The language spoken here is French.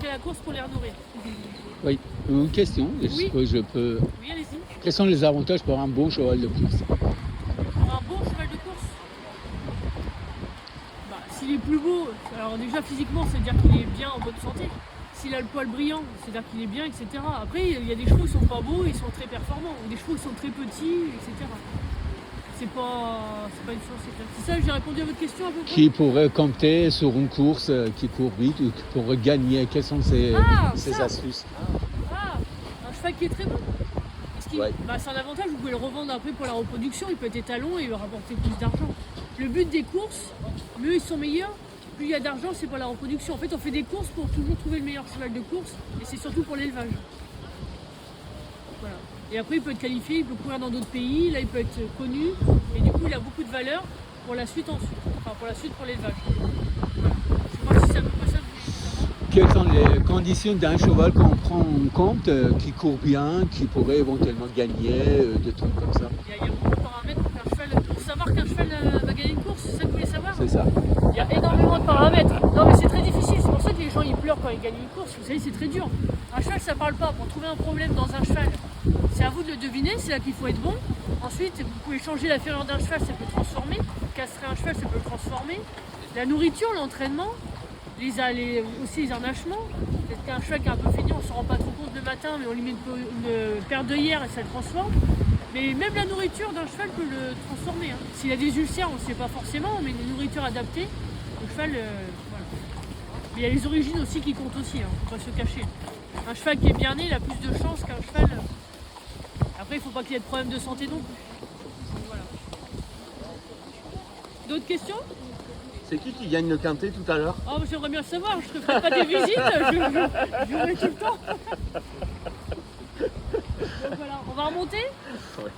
après la course pour les renourrir. Oui, une question, est-ce Oui. que je peux... Oui, allez-y. Quels sont les avantages pour un bon cheval de course? Pour un bon cheval de course, bah, s'il est plus beau, alors déjà physiquement, c'est-à-dire qu'il est bien en bonne santé. S'il a le poil brillant, c'est-à-dire qu'il est bien, etc. Après, il y a des chevaux qui sont pas beaux, ils sont très performants, ou des chevaux qui sont très petits, etc. C'est pas une chose, c'est clair. C'est ça, j'ai répondu à votre question à peu près. Qui pourrait compter sur une course qui court vite ou qui pourrait gagner? Quelles sont ses Ça. astuces? Ah, un cheval qui est très bon. Parce qu'il- Ouais. bah, c'est un avantage, vous pouvez le revendre après pour la reproduction, il peut être étalon et il va rapporter plus d'argent. Le but des courses, mieux ils sont meilleurs, plus il y a d'argent, c'est pour la reproduction. En fait, on fait des courses pour toujours trouver le meilleur cheval de course et c'est surtout pour l'élevage. Voilà. Et après, il peut être qualifié, il peut courir dans d'autres pays, là il peut être connu et du coup, il a beaucoup de valeur pour la suite ensuite. Enfin, pour la suite, pour l'élevage. Voilà. Je sais pas si c'est à peu près ça que vous voulez savoir. Quelles sont les conditions d'un cheval qu'on prend en compte, qui court bien, qui pourrait éventuellement gagner, des trucs comme ça? Il y a beaucoup de paramètres pour qu'un cheval, pour savoir qu'un cheval va gagner une course, c'est ça que vous voulez savoir? C'est ça. Il y a énormément de paramètres. Non mais c'est très difficile, c'est pour ça que les gens ils pleurent quand ils gagnent une course. Vous savez, c'est très dur. Un cheval ça parle pas. Pour trouver un problème dans un cheval, c'est à vous de le deviner, c'est là qu'il faut être bon. Ensuite, vous pouvez changer la ferrure d'un cheval, ça peut transformer. Castrer un cheval, ça peut le transformer. La nourriture, l'entraînement, aussi les harnachements. Peut-être qu'un cheval qui est un peu feignant, on ne s'en rend pas trop compte le matin, mais on lui met une paire d'œillères et ça le transforme. Mais même la nourriture d'un cheval peut le transformer. Hein. S'il a des ulcères, on ne sait pas forcément, mais une nourriture adaptée, le cheval, voilà. Mais il y a les origines aussi qui comptent aussi, hein, faut pas se cacher. Un cheval qui est bien né, il a plus de chance qu'un cheval. Après, il ne faut pas qu'il y ait de problème de santé non plus. Donc, voilà. D'autres questions? C'est qui gagne le quintet tout à l'heure? Oh, j'aimerais bien le savoir, je ne ferai pas des visites, je jouerai tout le temps. Donc voilà, on va remonter? Oui.